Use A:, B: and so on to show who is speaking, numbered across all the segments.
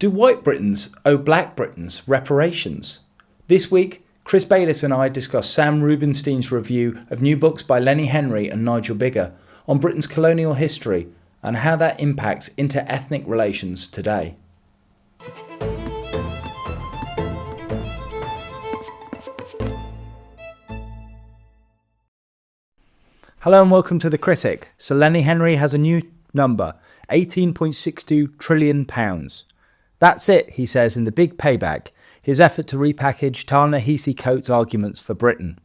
A: Do white Britons owe black Britons reparations? This week, Chris Bayliss and I discuss Sam Rubinstein's review of new books by Lenny Henry and Nigel Biggar on Britain's colonial history and how that impacts inter-ethnic relations today. Hello and welcome to The Critic. Sir Lenny Henry has a new number, £18.62 trillion. That's it, he says in the Big Payback, his effort to repackage Ta-Nehisi Coates' arguments for Britain.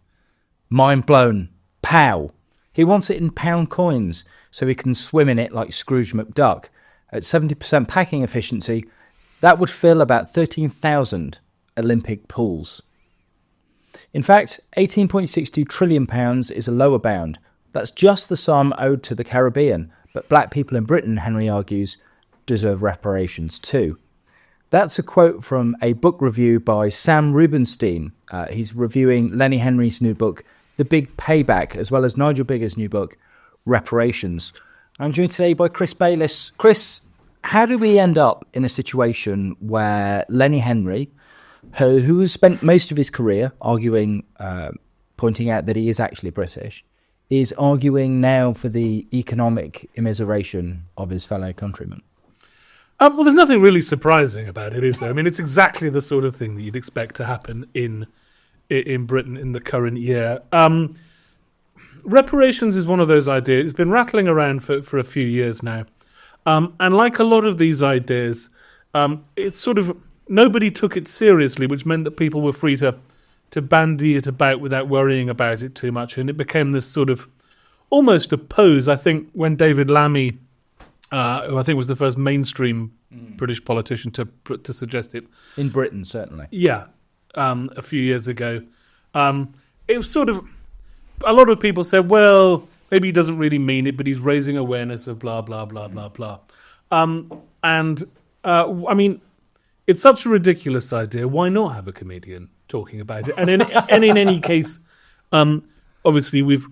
A: Mind blown. Pow. He wants it in pound coins so he can swim in it like Scrooge McDuck. At 70% packing efficiency, that would fill about 13,000 Olympic pools. In fact, £18.62 trillion is a lower bound. That's just the sum owed to the Caribbean, but black people in Britain, Henry argues, deserve reparations too. That's a quote from a book review by Sam Rubinstein. He's reviewing Lenny Henry's new book, The Big Payback, as well as Nigel Biggar's new book, Reparations. I'm joined today by Chris Bayliss. Chris, how do we end up in a situation where Lenny Henry, who has spent most of his career arguing, pointing out that he is actually British, is arguing now for the economic immiseration of his fellow countrymen?
B: Well, there's nothing really surprising about it, is there? I mean, it's exactly the sort of thing that you'd expect to happen in Britain in the current year. Reparations is one of those ideas. It's been rattling around for a few years now. And like a lot of these ideas, it's sort of nobody took it seriously, which meant that people were free to bandy it about without worrying about it too much. And it became this sort of almost a pose. I think when David Lammy, who I think was the first mainstream British politician to suggest it.
A: In Britain, certainly.
B: Yeah, a few years ago. It was sort of, a lot of people said, well, maybe he doesn't really mean it, but he's raising awareness of blah, blah, blah, blah, blah. I mean, it's such a ridiculous idea. Why not have a comedian talking about it? And in any case, obviously we've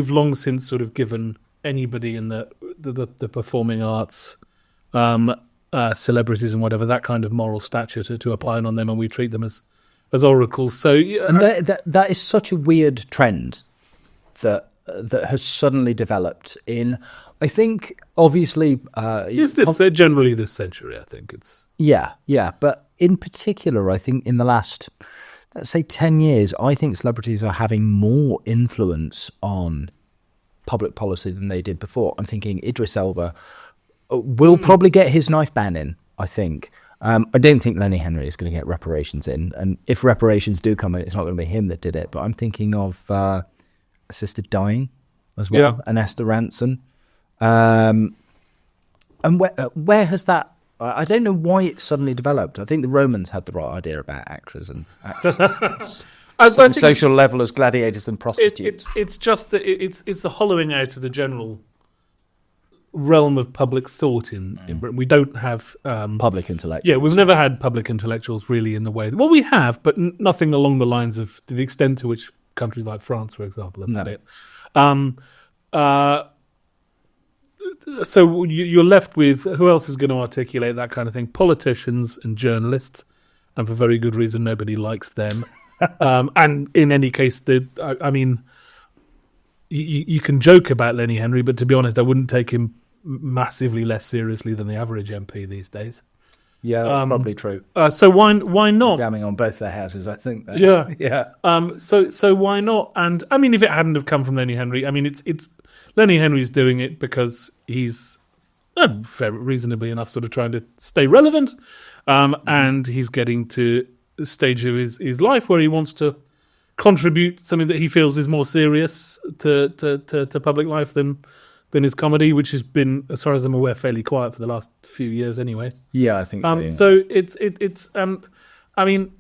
B: long since sort of given anybody in the performing arts, celebrities and whatever, that kind of moral stature to apply on them, and we treat them as oracles. So,
A: and that is such a weird trend that has suddenly developed in, I think, obviously,
B: generally this century. I think it's
A: yeah, but in particular, I think in the last, let's say, 10 years, I think celebrities are having more influence on public policy than they did before. I'm thinking Idris Elba will probably get his knife ban in, I think. I don't think Lenny Henry is going to get reparations in. And if reparations do come in, it's not going to be him that did it. But I'm thinking of Assisted Dying as well, and Esther Rantzen. And where has that... I don't know why it suddenly developed. I think the Romans had the right idea about actors and actresses. Social level as gladiators and prostitutes.
B: It's just that it's the hollowing out of the general realm of public thought in Britain. We don't have
A: public intellectuals.
B: Yeah, we've never had public intellectuals really in the way. Well, we have, but nothing along the lines of to the extent to which countries like France, for example, have had it. So you're left with who else is going to articulate that kind of thing? Politicians and journalists, and for very good reason, nobody likes them. And in any case, I mean, you can joke about Lenny Henry, but to be honest, I wouldn't take him massively less seriously than the average MP these days.
A: Yeah, that's probably true.
B: So why not?
A: Jamming on both their houses, I think.
B: Yeah. So why not? And I mean, if it hadn't have come from Lenny Henry, I mean, it's Lenny Henry's doing it because he's reasonably enough sort of trying to stay relevant, and he's getting to the stage of his life where he wants to contribute something that he feels is more serious to public life than his comedy, which has been, as far as I'm aware, fairly quiet for the last few years anyway.
A: Yeah, I think so. Yeah.
B: So I mean,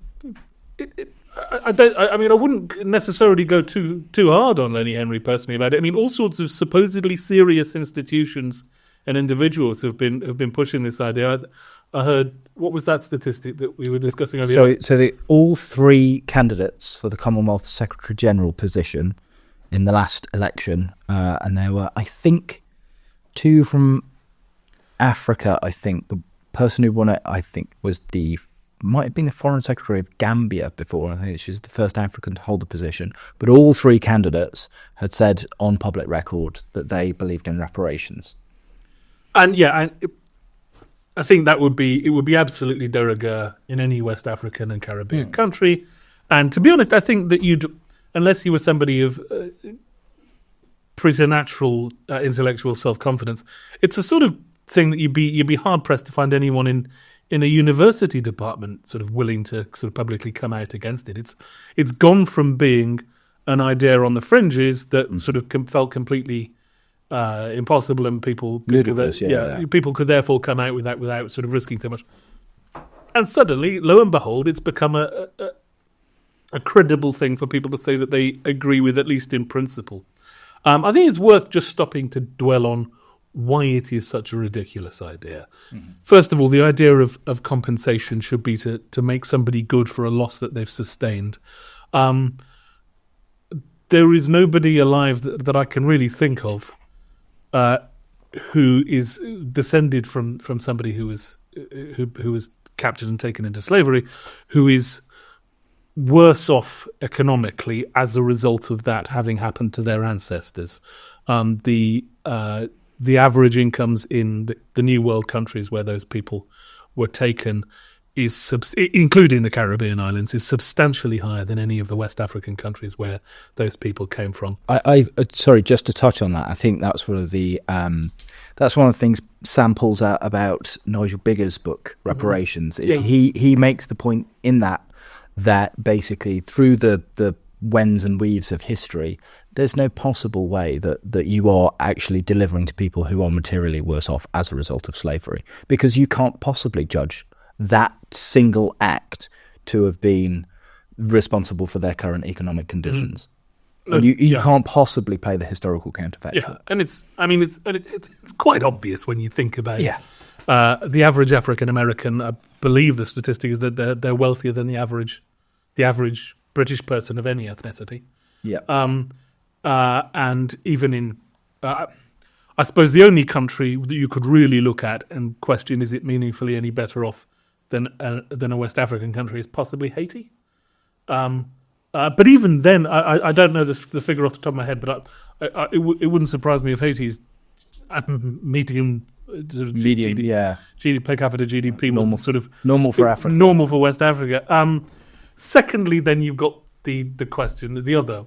B: I wouldn't necessarily go too hard on Lenny Henry personally about it. I mean, all sorts of supposedly serious institutions and individuals have been pushing this idea. I heard, what was that statistic that we were discussing earlier?
A: So all three candidates for the Commonwealth Secretary General position in the last election, and there were, I think, two from Africa. I think person who won it, I think, might have been the Foreign Secretary of Gambia before. I think she's the first African to hold the position. But all three candidates had said on public record that they believed in reparations.
B: And I think it would be absolutely de rigueur in any West African and Caribbean country. And to be honest, I think that unless you were somebody of preternatural intellectual self-confidence, it's a sort of thing that you'd be hard pressed to find anyone in a university department sort of willing to sort of publicly come out against it. It's gone from being an idea on the fringes that sort of felt completely impossible, and people could therefore come out with that without sort of risking too much. And suddenly, lo and behold, it's become a credible thing for people to say that they agree with, at least in principle. I think it's worth just stopping to dwell on why it is such a ridiculous idea. Mm-hmm. First of all, the idea of compensation should be to make somebody good for a loss that they've sustained. There is nobody alive that I can really think of who is descended from somebody who was captured and taken into slavery, who is worse off economically as a result of that having happened to their ancestors. The average incomes in the New World countries where those people were taken, including the Caribbean islands, is substantially higher than any of the West African countries where those people came from.
A: Sorry, just to touch on that, I think that's one of the things Sam pulls out about Nigel Biggar's book, Reparations. Is he makes the point in that basically through the wends and weaves of history, there's no possible way that you are actually delivering to people who are materially worse off as a result of slavery, because you can't possibly judge that single act to have been responsible for their current economic conditions. And you can't possibly play the historical counterfactual.
B: Yeah, and it's quite obvious when you think about the average African American. I believe the statistic is that they're wealthier than the average British person of any ethnicity.
A: Yeah.
B: And even in, I suppose the only country that you could really look at and question, is it meaningfully any better off than a West African country, is possibly Haiti. But even then, I don't know the figure off the top of my head, but it wouldn't surprise me if Haiti's medium GDP per capita GDP
A: normal,
B: sort of
A: normal for Africa,
B: normal for West Africa. Secondly, then you've got the question, the other.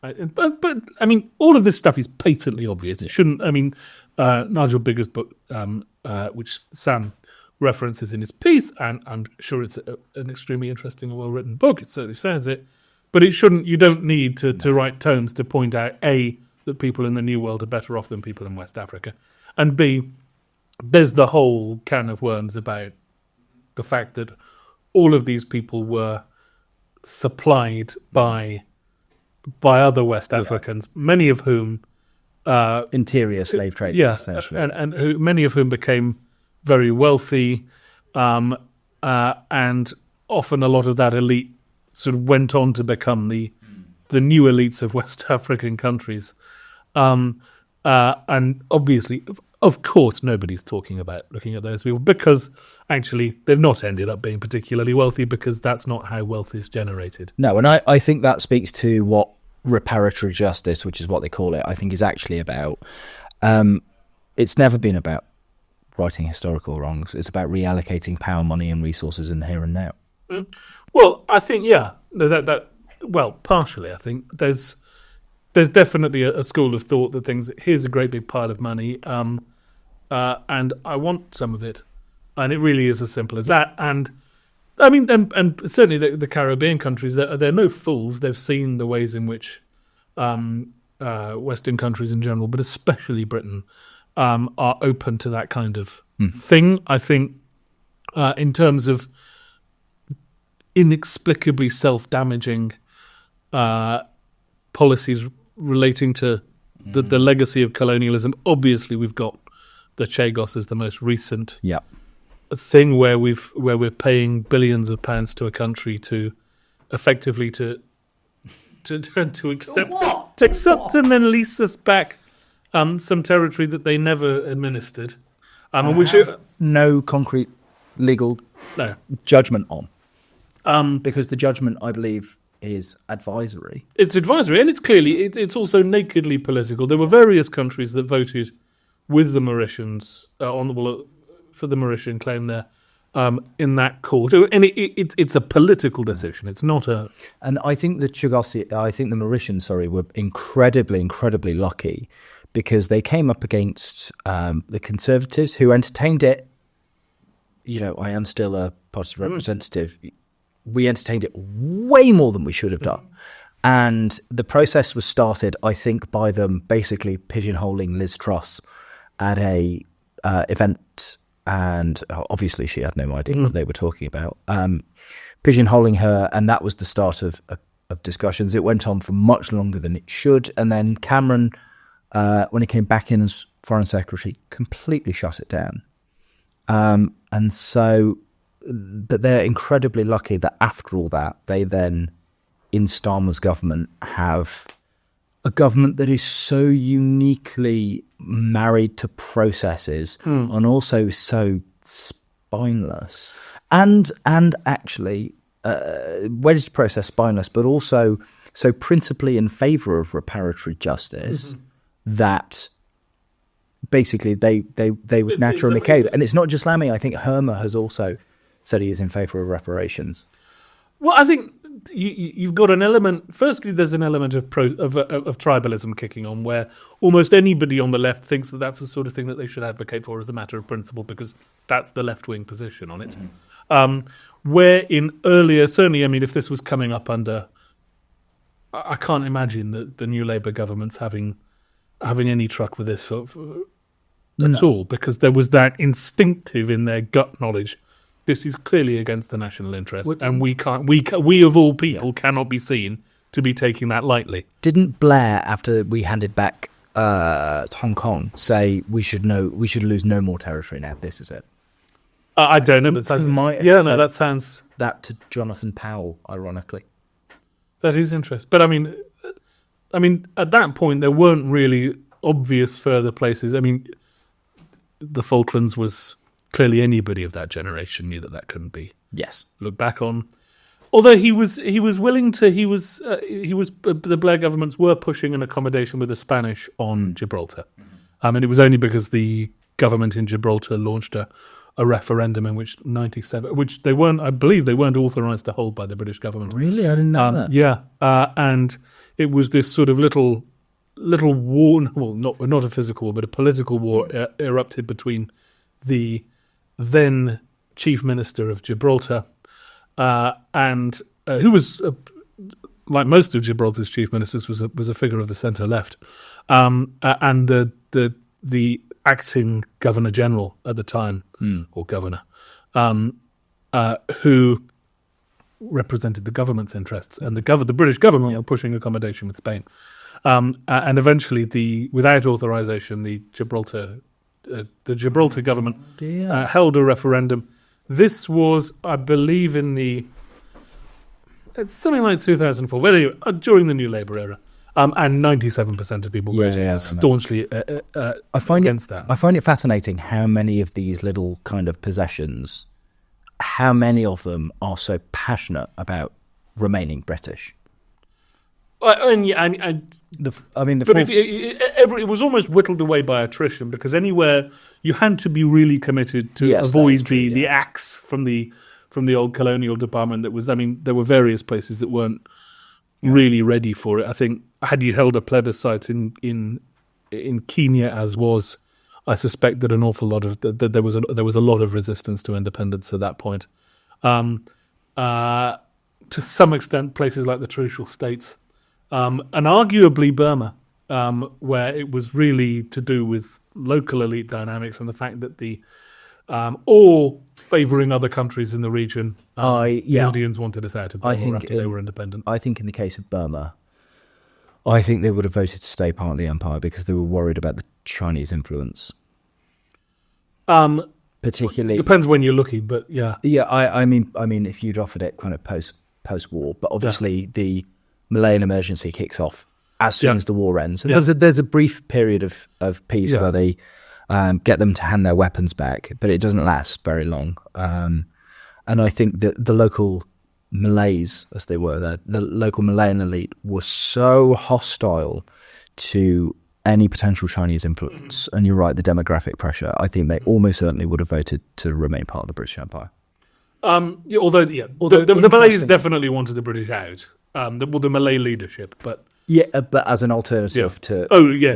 B: But I mean, all of this stuff is patently obvious. It shouldn't. I mean, Nigel Biggar's book, which Sam references in his piece, and I'm sure it's an extremely interesting and well-written book. It certainly says it, but it shouldn't. You don't need to write tomes to point out A, that people in the New World are better off than people in West Africa, and B, there's the whole can of worms about the fact that all of these people were supplied by other West Africans, many of whom
A: interior slave traders, essentially,
B: and many of whom became very wealthy, and often a lot of that elite sort of went on to become the new elites of West African countries, and obviously, of course, nobody's looking at those people, because actually they've not ended up being particularly wealthy, because that's not how wealth is generated.
A: No, and I think that speaks to what reparatory justice, which is what they call it, I think is actually about. It's never been about righting historical wrongs. It's about reallocating power, money, and resources in the here and now.
B: Well, I think partially. I think there's definitely a school of thought that thinks here's a great big pile of money, and I want some of it, and it really is as simple as that. And I mean, and certainly the Caribbean countries, they're no fools. They've seen the ways in which Western countries in general, but especially Britain, are open to that kind of thing. I think in terms of inexplicably self-damaging policies relating to the legacy of colonialism, obviously we've got the Chagos as the most recent thing where we're paying billions of pounds to a country to effectively to accept and then lease us back some territory that they never administered, and which
A: no concrete legal
B: No.
A: judgment on. Because the judgment, I believe, is advisory.
B: It's advisory, and it's clearly it's also nakedly political. There were various countries that voted with the Mauritians for the Mauritian claim there in that court, and it's a political decision. It's not a.
A: And I think the Mauritians, were incredibly lucky because they came up against the Conservatives, who entertained it. I am still a party representative. We entertained it way more than we should have done. And the process was started, I think, by them basically pigeonholing Liz Truss at a event. And obviously she had no idea what they were talking about. Pigeonholing her, and that was the start of discussions. It went on for much longer than it should. And then Cameron, when he came back in as Foreign Secretary, completely shut it down. And so... But they're incredibly lucky that after all that, they then, in Starmer's government, have a government that is so uniquely married to processes and also so spineless. And actually, wedded to process, spineless, but also so principally in favour of reparatory justice that... Basically, they would naturally cave. And it's not just Lammy. I think Herma has also said he is in favour of reparations.
B: Well, I think you've got an element. Firstly, there's an element of tribalism kicking on, where almost anybody on the left thinks that that's the sort of thing that they should advocate for as a matter of principle, because that's the left-wing position on it. Where in earlier, certainly, I mean, if this was coming up under, I can't imagine that the new Labour government's having any truck with this at all, because there was that instinctive in their gut knowledge. This is clearly against the national interest, and we of all people cannot be seen to be taking that lightly.
A: Didn't Blair, after we handed back Hong Kong, say we should lose no more territory now? This is it.
B: I don't know, but that sounds
A: that to Jonathan Powell, ironically.
B: That is interesting, but I mean, at that point there weren't really obvious further places. I mean, the Falklands was. Clearly, anybody of that generation knew that couldn't be looked back on. Although he was willing to, the Blair governments were pushing an accommodation with the Spanish on Gibraltar, and it was only because the government in Gibraltar launched a referendum in which 97, which they weren't, I believe, they weren't authorised to hold by the British government.
A: Really, I didn't know that.
B: Yeah, and it was this sort of little war, well, not a physical war, but a political war erupted between the then Chief Minister of Gibraltar, and who was, like most of Gibraltar's chief ministers, was a figure of the centre left, and the acting Governor General at the time, or Governor, who represented the government's interests, and the British government were pushing accommodation with Spain, and eventually without authorisation, the Gibraltar government held a referendum. This was, I believe, it's something like 2004, during the New Labour era, and 97% of people voted staunchly against that.
A: I find it fascinating how many of these little kind of possessions, how many of them are so passionate about remaining British.
B: It was almost whittled away by attrition, because anywhere you had to be really committed to avoid the axe from the old colonial department. There were various places that weren't really ready for it. I think had you held a plebiscite in Kenya, as was, I suspect that an awful lot of there was a lot of resistance to independence at that point. To some extent, places like the Trucial States. And arguably Burma, where it was really to do with local elite dynamics and the fact that or favouring other countries in the region. The Indians wanted us out of Burma after they were independent.
A: I think in the case of Burma, I think they would have voted to stay part of the empire because they were worried about the Chinese influence. Particularly,
B: depends when you're looking, but yeah.
A: Yeah, I mean, if you'd offered it kind of post-war, but obviously the Malayan emergency kicks off as soon as the war ends. And there's a brief period of peace where they get them to hand their weapons back, but it doesn't last very long. And I think that the local Malays, as they were there, the local Malayan elite were so hostile to any potential Chinese influence. And you're right, the demographic pressure, I think they almost certainly would have voted to remain part of the British Empire.
B: Although the Malays definitely wanted the British out, the Malay leadership, but
A: but as an alternative to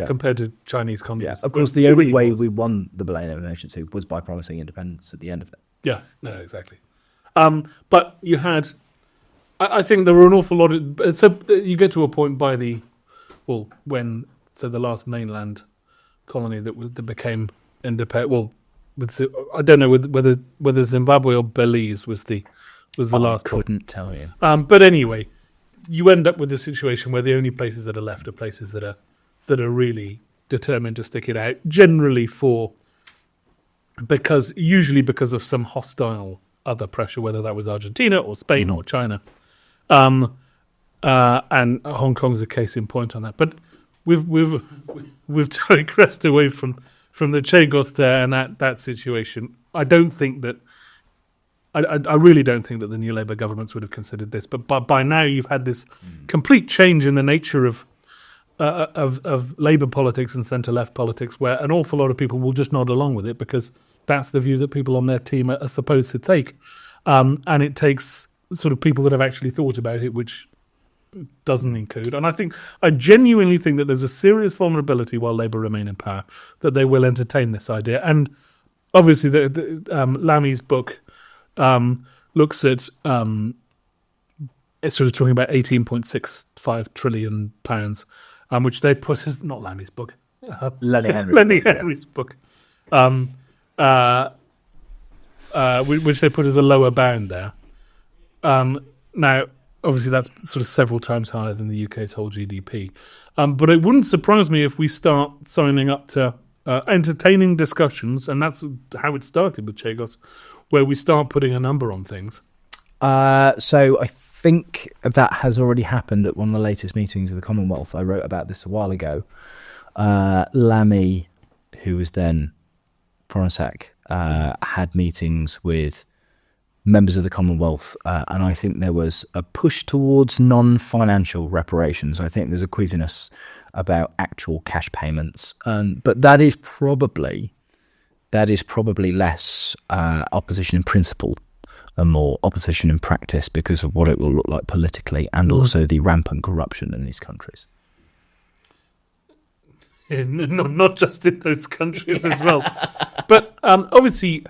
B: compared to Chinese communists.
A: Of course, the only way we won the Malayan Nation was by promising independence at the end of it.
B: Yeah, no, exactly. But you had, I think there were an awful lot of. So you get to a point when the last mainland colony that became independent. Well, I don't know whether Zimbabwe or Belize was the last.
A: I couldn't tell you.
B: But anyway, you end up with a situation where the only places that are left are places that are really determined to stick it out. Generally, usually because of some hostile other pressure, whether that was Argentina or Spain or China, and Hong Kong's a case in point on that. But we've digressed away from the Chagos there and that situation. I don't think that. I really don't think that the new Labour governments would have considered this. But by now, you've had this complete change in the nature of Labour politics and centre-left politics, where an awful lot of people will just nod along with it because that's the view that people on their team are supposed to take. And it takes sort of people that have actually thought about it, which doesn't include. And I genuinely think that there's a serious vulnerability while Labour remain in power that they will entertain this idea. And obviously, Lammy's book looks at it's sort of talking about £18.65 trillion, which they put as not Lammy's book,
A: Lenny Henry.
B: Lenny Henry's book, which they put as a lower bound there. Now, obviously, that's sort of several times higher than the UK's whole GDP. But it wouldn't surprise me if we start signing up to entertaining discussions, and that's how it started with Chagos, where we start putting a number on things.
A: So I think that has already happened at one of the latest meetings of the Commonwealth. I wrote about this a while ago. Lammy, who was then Foreign Sec, had meetings with members of the Commonwealth, and I think there was a push towards non-financial reparations. I think there's a queasiness about actual cash payments, but that is probably less opposition in principle and more opposition in practice because of what it will look like politically and also the rampant corruption in these countries.
B: Yeah, not just in those countries as well. But obviously,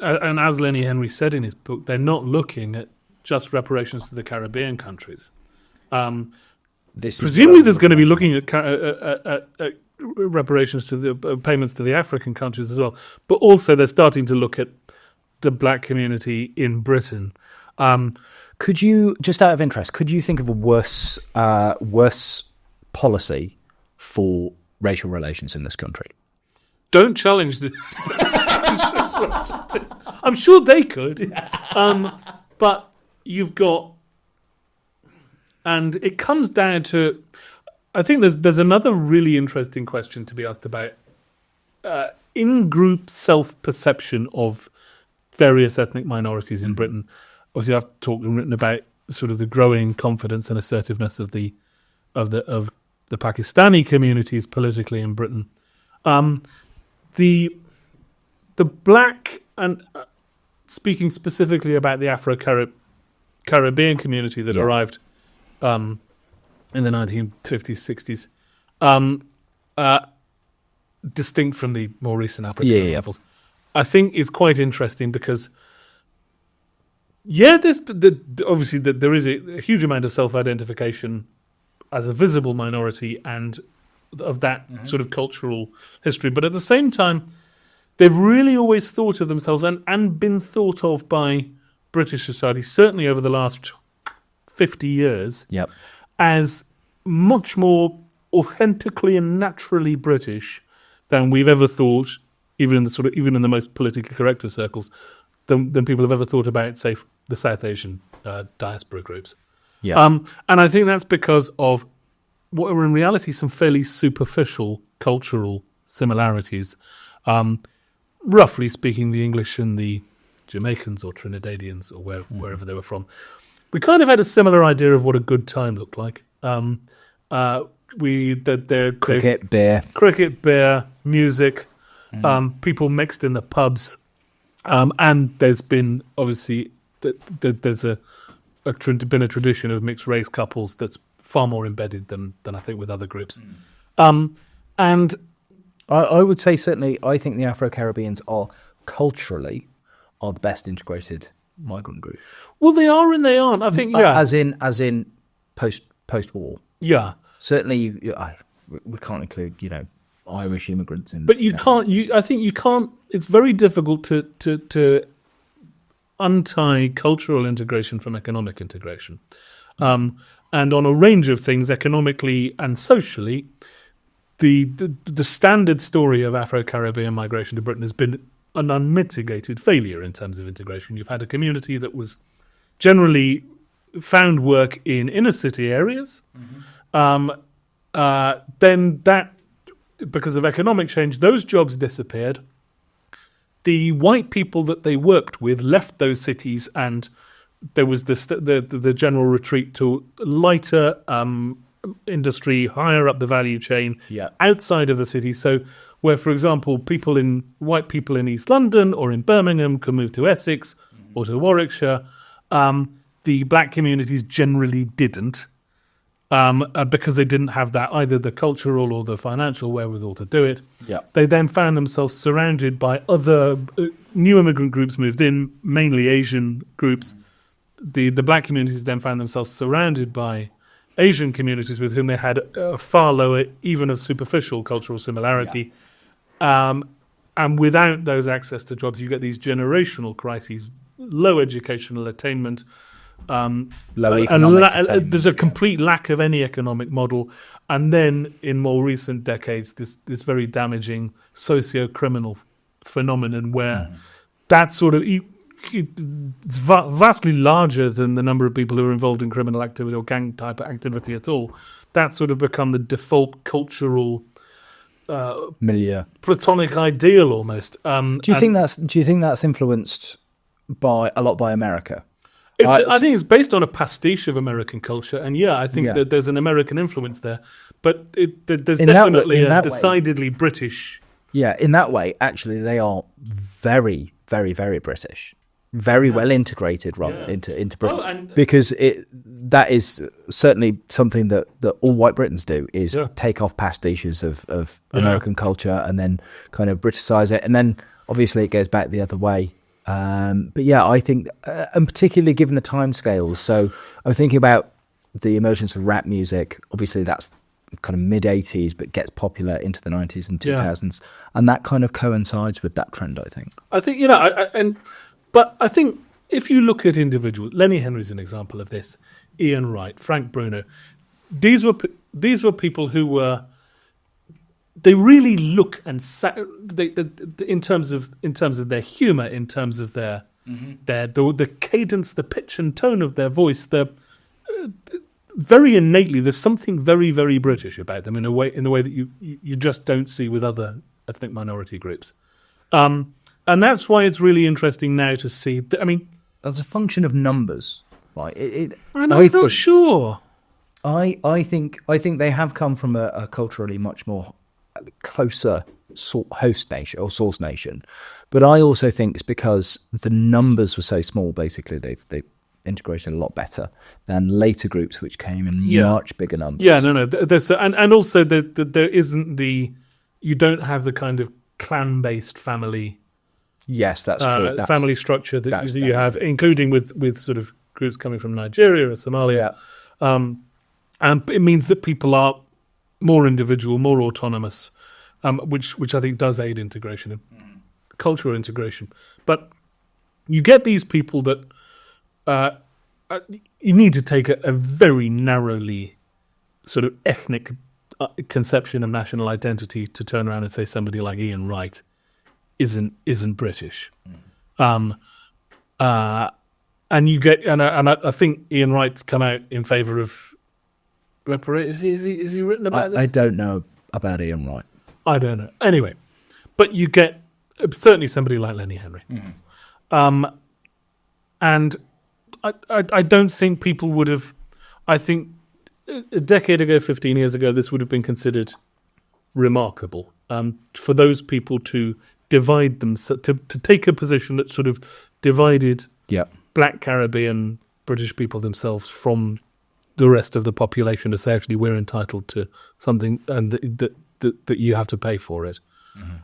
B: and as Lenny Henry said in his book, they're not looking at just reparations to the Caribbean countries. Presumably there's going to be looking at reparations to the payments to the African countries as well, but also they're starting to look at the black community in Britain.
A: Could you, just out of interest, could you think of a worse policy for racial relations in this country?
B: Don't challenge the. I'm sure they could, but you've got, and it comes down to. I think there's another really interesting question to be asked about in-group self-perception of various ethnic minorities in Britain. Obviously, I've talked and written about sort of the growing confidence and assertiveness of the Pakistani communities politically in Britain. The black, and speaking specifically about the Afro-Caribbean community that arrived in the 1950s, 60s, distinct from the more recent African levels, I think is quite interesting because, obviously there is a huge amount of self-identification as a visible minority and of that sort of cultural history. But at the same time, they've really always thought of themselves and been thought of by British society, certainly over the last 50 years, as much more authentically and naturally British than we've ever thought, even in the most politically correct of circles, than people have ever thought about, say, the South Asian diaspora groups. And I think that's because of what are in reality some fairly superficial cultural similarities. Roughly speaking, the English and the Jamaicans or Trinidadians or wherever they were from, we kind of had a similar idea of what a good time looked like. Cricket, beer, music, people mixed in the pubs, and there's been obviously there's been a tradition of mixed race couples that's far more embedded than I think with other groups, and
A: I would say certainly I think the Afro-Caribbeans are culturally the best integrated migrant group.
B: Well, they are and they aren't. I think
A: as in post-war.
B: Yeah.
A: Certainly, we can't include, Irish immigrants in.
B: But you can't. I think you can't. It's very difficult to untie cultural integration from economic integration, and on a range of things, economically and socially, the standard story of Afro-Caribbean migration to Britain has been an unmitigated failure in terms of integration. You've had a community that was generally found work in inner city areas. Then that, because of economic change, those jobs disappeared. The white people that they worked with left those cities, and there was the general retreat to lighter industry higher up the value chain, outside of the city. So, where, for example, white people in East London or in Birmingham can move to Essex or to Warwickshire, the black communities generally didn't. Because they didn't have that, either the cultural or the financial wherewithal to do it.
A: Yeah.
B: They then found themselves surrounded by other new immigrant groups moved in, mainly Asian groups. The black communities then found themselves surrounded by Asian communities with whom they had a far lower, even a superficial cultural similarity. And without those access to jobs, you get these generational crises, low educational attainment, there's a complete lack of any economic model, and then in more recent decades this very damaging socio-criminal phenomenon where that sort of it's vastly larger than the number of people who are involved in criminal activity or gang type of activity at all. That's sort of become the default cultural
A: milieu,
B: platonic ideal almost.
A: Do you think that's influenced by America?
B: I think it's based on a pastiche of American culture, and I think that there's an American influence there, but there's definitely a decidedly British.
A: Yeah, in that way, actually, they are very, very, very British, very well integrated into Britain, because that is certainly something that all white Britons do is take off pastiches of American culture and then kind of Briticize it, and then obviously it goes back the other way. But I think, and particularly given the timescales, so I'm thinking about the emergence of rap music. Obviously, that's kind of mid-'80s, but gets popular into the '90s and 2000s, and that kind of coincides with that trend. I think.
B: But I think if you look at individuals, Lenny Henry's an example of this. Ian Wright, Frank Bruno, these were people who were. They really look and in terms of their humor, in terms of their the cadence, the pitch and tone of their voice. Very innately, there's something very, very British about them in the way that you just don't see with other ethnic minority groups, and that's why it's really interesting now to see.
A: As a function of numbers, right?
B: I'm not sure.
A: I think they have come from a culturally much more closer host nation or source nation, but I also think it's because the numbers were so small. Basically, they integrated a lot better than later groups which came in much bigger numbers.
B: There's and also there isn't you don't have the kind of clan-based family.
A: Yes, that's true.
B: Family structure that you have, including with sort of groups coming from Nigeria or Somalia, and it means that people are more individual, more autonomous, which I think does aid integration and cultural integration. But you get these people that you need to take a very narrowly sort of ethnic conception of national identity to turn around and say somebody like Ian Wright isn't British. And you get I think Ian Wright's come out in favour of reparations. Is he written about this?
A: I don't know about Ian Wright.
B: I don't know. Anyway, but you get certainly somebody like Lenny Henry. And I don't think people would have... I think a decade ago, 15 years ago, this would have been considered remarkable for those people to divide them, to take a position that sort of divided Black Caribbean British people themselves from the rest of the population, to say, actually, we're entitled to something and that you have to pay for it.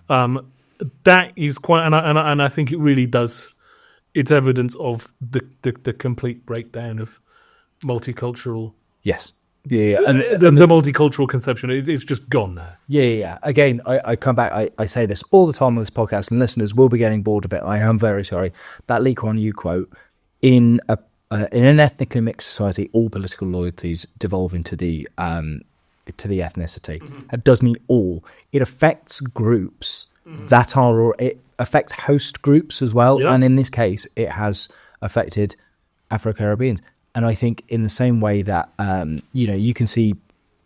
B: That is quite... And I think it really does... It's evidence of the complete breakdown of multicultural...
A: Yes. Yeah.
B: And the multicultural conception, it's just gone now.
A: Yeah. Again, I come back, I say this all the time on this podcast, and listeners will be getting bored of it. I am very sorry. That Lee Kuan Yew quote, in an ethnically mixed society, all political loyalties devolve into the ethnicity. It does mean all. It affects groups that are... or it affects host groups as well. And in this case, it has affected Afro-Caribbeans. And I think in the same way that, you can see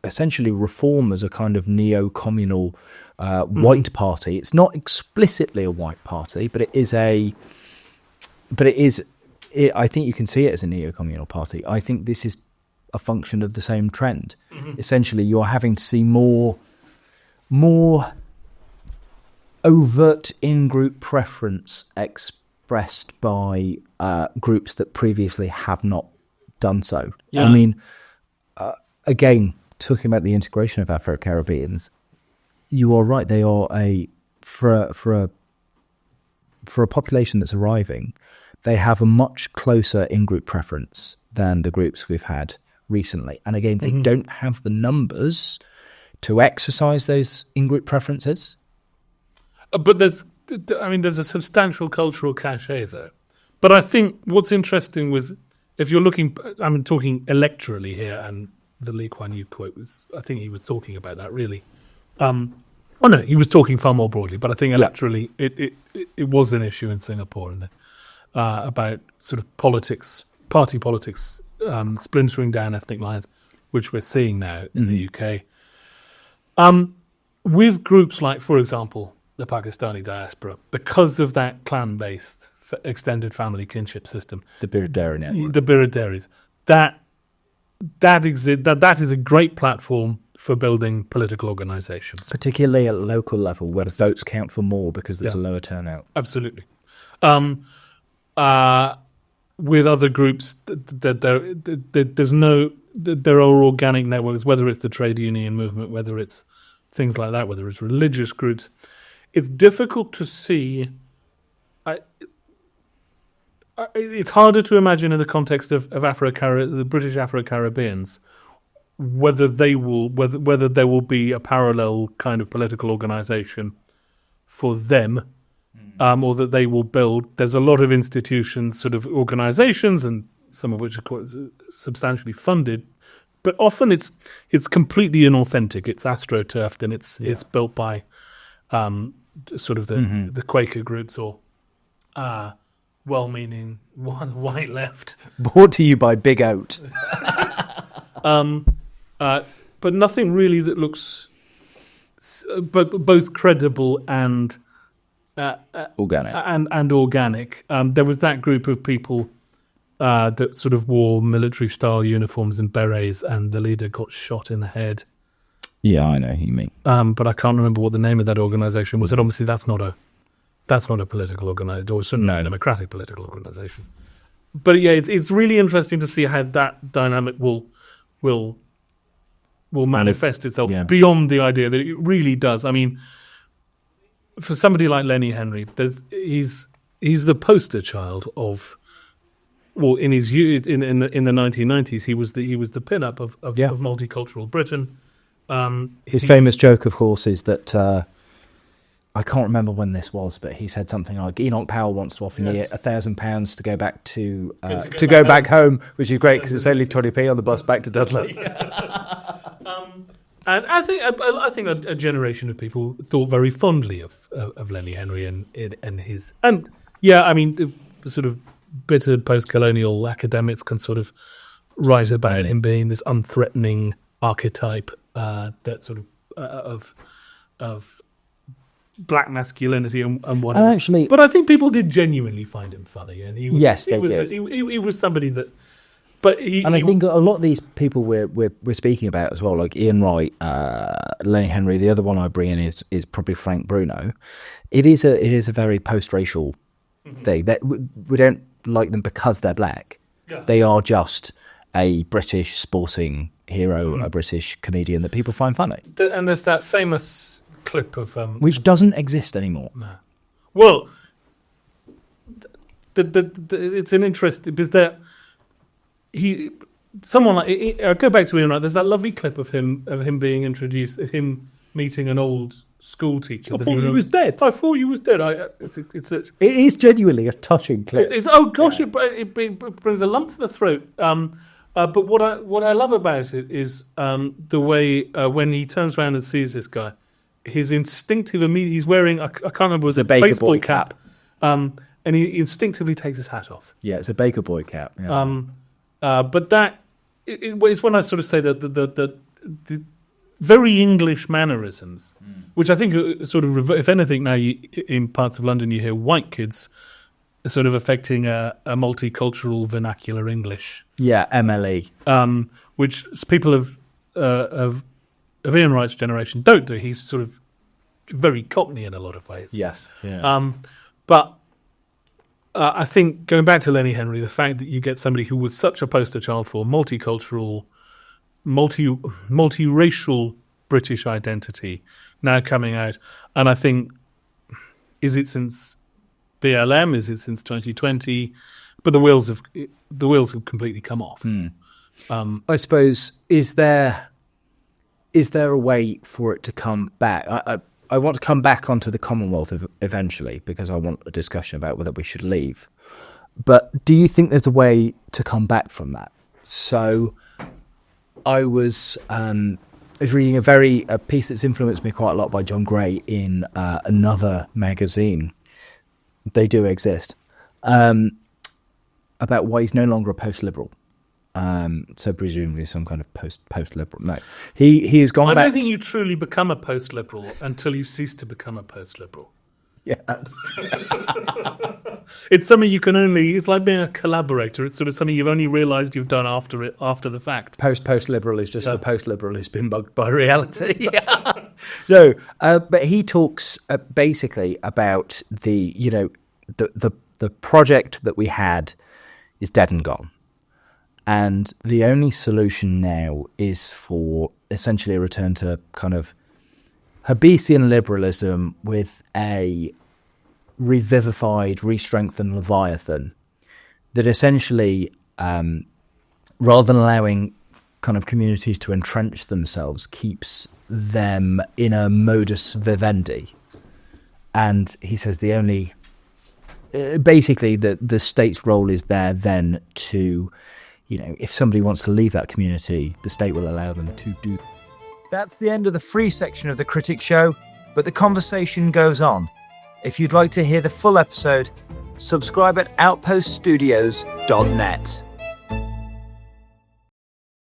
A: essentially Reform as a kind of neo-communal white party. It's not explicitly a white party, but I think you can see it as a neo-communal party. I think this is a function of the same trend. Essentially, you're having to see more overt in-group preference expressed by groups that previously have not done so. I mean, again, talking about the integration of Afro-Caribbeans, you are right. They are for a population that's arriving, they have a much closer in-group preference than the groups we've had recently. And again, they don't have the numbers to exercise those in-group preferences.
B: But there's a substantial cultural cachet there. But I think what's interesting with, if you're looking, I'm talking electorally here, and the Lee Kuan Yew quote was, I think he was talking about that really. He was talking far more broadly, but I think electorally it was an issue in Singapore and about sort of politics, party politics, splintering down ethnic lines, which we're seeing now in the UK. With groups like, for example, the Pakistani diaspora, because of that clan-based extended family kinship system,
A: The Biradari network.
B: The Biradaris, that is a great platform for building political organisations,
A: Particularly at local level, where the votes count for more because there's a lower turnout.
B: Absolutely. With other groups, there are organic networks, whether it's the trade union movement, whether it's things like that, whether it's religious groups. It's difficult to see. It's harder to imagine in the context of the British Afro-Caribbeans whether there will be a parallel kind of political organisation for them, or that they will build. There's a lot of institutions, sort of organisations, and some of which are quite substantially funded, but often it's completely inauthentic. It's astroturfed, and it's built by sort of the Quaker groups or well-meaning white left.
A: Brought to you by Big Oat.
B: But nothing really that looks both credible and
A: Organic.
B: and organic. There was that group of people that sort of wore military-style uniforms and berets, and the leader got shot in the head.
A: Yeah, I know who you mean.
B: But I can't remember what the name of that organisation was. And obviously, that's not a political organisation, or certainly a democratic political organisation. But yeah, it's really interesting to see how that dynamic will manifest itself beyond the idea that it really does. I mean, for somebody like Lenny Henry, he's the poster child of. Well, in his youth, in the 1990s, he was the pin-up of multicultural Britain.
A: His famous joke, of course, is that I can't remember when this was, but he said something like Enoch Powell wants to offer me £1,000 to go back to go back home, which is great because it's only 20p on the bus back to Dudley.
B: And I think a generation of people thought very fondly of Lenny Henry and his the sort of bitter post-colonial academics can sort of write about him being this unthreatening archetype that sort of black masculinity and whatever.
A: Actually,
B: but I think people did genuinely find him funny, and he was,
A: yes,
B: he
A: they
B: was,
A: did.
B: He was somebody that. But
A: I think a lot of these people we're speaking about as well, like Ian Wright, Lenny Henry. The other one I bring in is probably Frank Bruno. It is a very post-racial thing that we don't like them because they're black.
B: Yeah.
A: They are just a British sporting hero, a British comedian that people find funny.
B: And there's that famous clip of
A: which doesn't exist anymore.
B: No. Well, it's an interest because someone like I go back to Ian Wright. There's that lovely clip of him being introduced, of him meeting an old school teacher.
A: I thought he was dead.
B: I thought he was dead.
A: It is genuinely a touching clip.
B: Oh gosh, it brings a lump to the throat. But what I love about it is the way when he turns around and sees this guy, his instinctive he's wearing I can't remember, was it a
A: Baker Boy
B: cap, and he instinctively takes his hat off.
A: Yeah, it's a Baker Boy cap. Yeah.
B: But that it's when I sort of say that the very English mannerisms, which I think are sort of, if anything, now in parts of London you hear white kids sort of affecting a multicultural vernacular English.
A: Yeah, MLE.
B: Which people of Ian Wright's generation don't do. He's sort of very Cockney in a lot of ways.
A: Yes. Yeah.
B: But I think, going back to Lenny Henry, the fact that you get somebody who was such a poster child for multicultural, multiracial British identity now coming out, and I think, is it since BLM? Is it since 2020? But the wheels have completely come off.
A: I suppose, is there a way for it to come back? I want to come back onto the Commonwealth eventually, because I want a discussion about whether we should leave. But do you think there's a way to come back from that? So I was reading a piece that's influenced me quite a lot by John Gray in another magazine. They do exist. About why he's no longer a post-liberal. So presumably some kind of post-liberal. No, he has gone back.
B: I don't think you truly become a post-liberal until you cease to become a post-liberal.
A: Yeah,
B: it's something you can only. It's like being a collaborator. It's sort of something you've only realised you've done after the fact.
A: Post-liberal is just a post-liberal who's been bugged by reality. So, but he talks basically about the project that we had is dead and gone. And the only solution now is for essentially a return to kind of Hobbesian liberalism with a revivified, re-strengthened Leviathan that essentially, rather than allowing kind of communities to entrench themselves, keeps them in a modus vivendi. And he says basically the state's role is there then to, if somebody wants to leave that community, the state will allow them to do. That's the end of the free section of the Critic Show, but the conversation goes on. If you'd like to hear the full episode, subscribe at outpoststudios.net.